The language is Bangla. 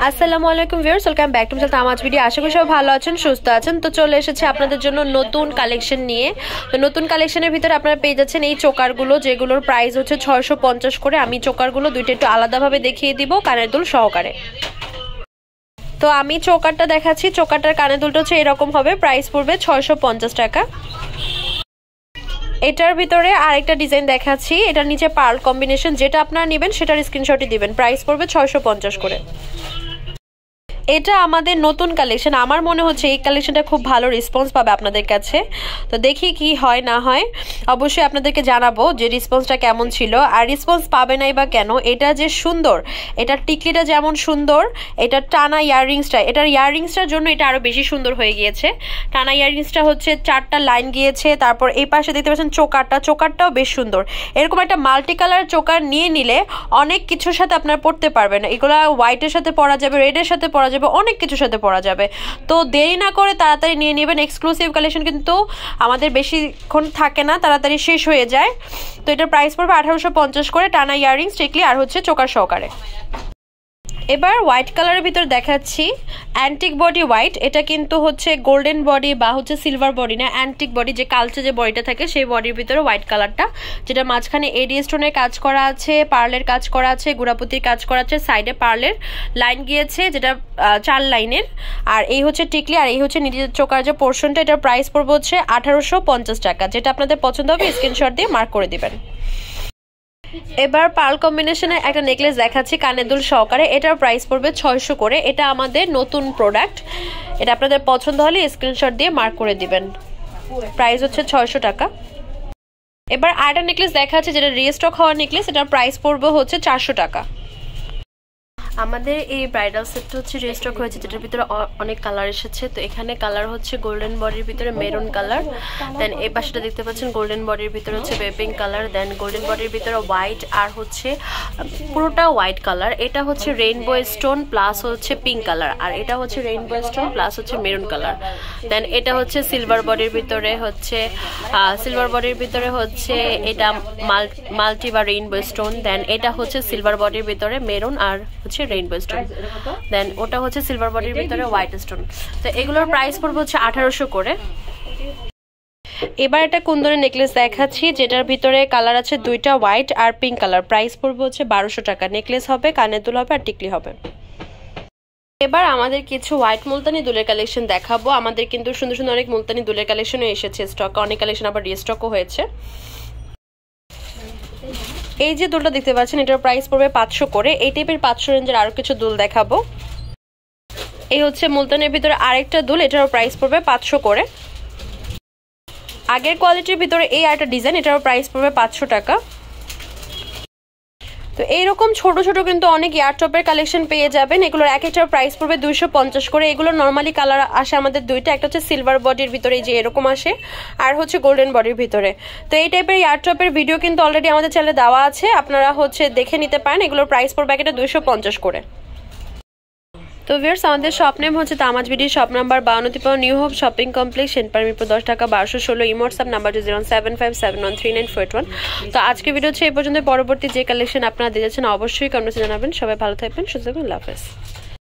আসসালামু আলাইকুম viewers, welcome back to my তামাজ ভিডিও। আশা করি সবাই ভালো আছেন, সুস্থ আছেন। তো চলে এসেছে আপনাদের জন্য নতুন কালেকশন নিয়ে। তো নতুন কালেকশনের ভিতরে আপনারা পেয়ে যাচ্ছেন এই চোকারগুলো, যেগুলোর প্রাইস হচ্ছে 650 করে। আমি চোকারগুলো দুইটা একটু আলাদাভাবে দেখিয়ে দিব কানের দুল সহকারে। তো আমি চোকারটা দেখাচ্ছি। চোকারটার কানের দুলটা হচ্ছে এরকম হবে, প্রাইস পড়বে 650 টাকা। এটার ভিতরে আরেকটা ডিজাইন দেখাচ্ছি, এটার নিচে পার্ল কম্বিনেশন, যেটা আপনারা নেবেন সেটার স্ক্রিনশটই দিবেন। প্রাইস পড়বে 650 করে। এটা আমাদের নতুন কালেকশন। আমার মনে হচ্ছে এই কালেকশনটা খুব ভালো রেসপন্স পাবে আপনাদের কাছে। তো দেখি কি হয় না হয়, অবশ্যই আপনাদেরকে জানাবো যে রেসপন্সটা কেমন ছিল। আর রেসপন্স পাবে নাই বা কেন, এটা যে সুন্দর, এটার টিকলিটা যেমন সুন্দর, এটার টানা ইয়াররিংসটা, এটার ইয়াররিংসটার জন্য এটা আরও বেশি সুন্দর হয়ে গিয়েছে। টানা ইয়াররিংসটা হচ্ছে 4টা লাইন গিয়েছে। তারপর এই পাশে দেখতে পাচ্ছেন চোকারটাও বেশ সুন্দর। এরকম একটা মাল্টি কালার চোকার নিয়ে নিলে অনেক কিছুর সাথে আপনারা পড়তে পারবেন। এগুলা হোয়াইটের সাথে পরা যাবে, রেডের সাথে পরা যাবে, অনেক কিছুর সাথে পরা যাবে। তো দেরি না করে তাড়াতাড়ি নিয়ে নেবেন। এক্সক্লুসিভ কালেকশন কিন্তু আমাদের বেশিক্ষণ থাকে না, তাড়াতাড়ি শেষ হয়ে যায়। তো এটার প্রাইস পড়বে 1850 করে, টানা ইয়াররিংস, টিকলি আর হচ্ছে চোকার সহকারে। এবার হোয়াইট কালারের ভিতর দেখাচ্ছি অ্যান্টিক বডি হোয়াইট। এটা কিন্তু হচ্ছে গোল্ডেন বডি বা হচ্ছে সিলভার বডি না, অ্যান্টিক বডি, যে কালচে যে বডিটা থাকে সেই বডির ভিতরে হোয়াইট কালারটা, যেটা মাঝখানে এডি স্টোনের কাজ করা আছে, পার্লের কাজ করা আছে, গুড়াপতির কাজ করা আছে, সাইডে পার্লের লাইন গিয়েছে যেটা 4 লাইনের। আর এই হচ্ছে টিকলি, আর এই হচ্ছে নিজের চোকার যে পোর্শনটা। এটার প্রাইস পড়বে হচ্ছে 1850 টাকা। যেটা আপনাদের পছন্দ হবে স্ক্রিনশট দিয়ে মার্ক করে দিবেন। এবার পার্ল কম্বিনেশনের একটা নেকলেস দেখাচ্ছি কানের দুল সহকারে। এটার প্রাইস পড়বে 600 করে। এটা আমাদের নতুন প্রোডাক্ট। এটা আপনাদের পছন্দ হলে স্ক্রিনশট দিয়ে মার্ক করে দিবেন। প্রাইস হচ্ছে 600 টাকা। এবার আরেকটা নেকলেস দেখাচ্ছি, যেটা রিস্টক হওয়ার নেকলেস। এটার প্রাইস পড়বে হচ্ছে 400 টাকা। আমাদের এই ব্রাইডাল সেটটা হচ্ছে রিস্টক হয়েছে, যেটার ভিতরে অনেক কালার এসেছে। তো এখানে কালার হচ্ছে গোল্ডেন বডির ভিতরে মেরুন কালার, দেন এই পাশটা দেখতে পাচ্ছেন গোল্ডেন বডির ভিতরে হচ্ছে বেপিং কালার, দেন গোল্ডেন বডির ভিতরে হোয়াইট, আর হচ্ছে পুরোটা হোয়াইট কালার। এটা হচ্ছে রেইনবো স্টোন প্লাস হচ্ছে পিঙ্ক কালার, আর এটা হচ্ছে রেইনবো স্টোন প্লাস হচ্ছে মেরুন কালার। দেন এটা হচ্ছে সিলভার বডির ভিতরে হচ্ছে এটা মাল্টি বা রেইনবো স্টোন। দেন এটা হচ্ছে সিলভার বডির ভিতরে মেরুন আর হচ্ছে রেইনবো স্টোন। দেন ওটা হচ্ছে সিলভার বডির ভিতরে হোয়াইট স্টোন। তো এগুলোর প্রাইস পড়বে হচ্ছে 1800 করে। এবার একটা কুন্দনের নেকলেস দেখাচ্ছি, যেটার ভিতরে কালার আছে দুইটা, হোয়াইট আর পিঙ্ক কালার। প্রাইস পড়বে হচ্ছে 1200 টাকা। নেকলেস হবে, কানের দুল হবে আর টিকলি হবে। এবার আমাদের কিছু হোয়াইট মুলতানি দুলের কালেকশন দেখাবো। আমাদের কিন্তু সুন্দর সুন্দর অনেক মুলতানি দুলের কালেকশনও এসেছে স্টকে, অনেক কালেকশন আবার রিস্টকও হয়েছে। এই যে দুলটা দেখতে পাচ্ছেন, এটার প্রাইস পড়বে 500 করে। এই টাইপের 500 রেঞ্জের আরো কিছু দুল দেখাবো। এই হচ্ছে মুলতানের ভিতরে আরেকটা দুল, এটারও প্রাইস পড়বে 500 করে। আগের কোয়ালিটির ভিতরে এই আরেকটা ডিজাইন, এটারও প্রাইস পড়বে 500 টাকা। তো এইরকম ছোট ছোট কিন্তু অনেক ইয়ারটপের কালেকশন পেয়ে যাবেন। এগুলোর এক একটার প্রাইস পড়বে 250 করে। এগুলো নর্মালি কালার আসে আমাদের দুইটা, একটা হচ্ছে সিলভার বডির ভিতরে যে এরকম আসে, আর হচ্ছে গোল্ডেন বডির ভিতরে। তো এই টাইপের ইয়ারটপের ভিডিও কিন্তু অলরেডি আমাদের চ্যানেলে দেওয়া আছে, আপনারা হচ্ছে দেখে নিতে পারেন। এগুলোর প্রাইস পড়বে একটা 250 করে। তো ভিউয়ার্স, আমাদের শপ নেম হচ্ছে তামাজ ভিডি, shop number 52 New Hope Shopping Complex, Senpara Mirpur 10 টাকা 1216। Imo WhatsApp number 07571393981। তো আজকে ভিডিও হচ্ছে এই পর্যন্ত। পরবর্তী যে কালেকশন আপনারা দেখেছেন অবশ্যই কমেন্টে জানাবেন। সবাই ভালো থাকবেন, সুস্থ থাকবেন, আল্লাহ হাফেজ।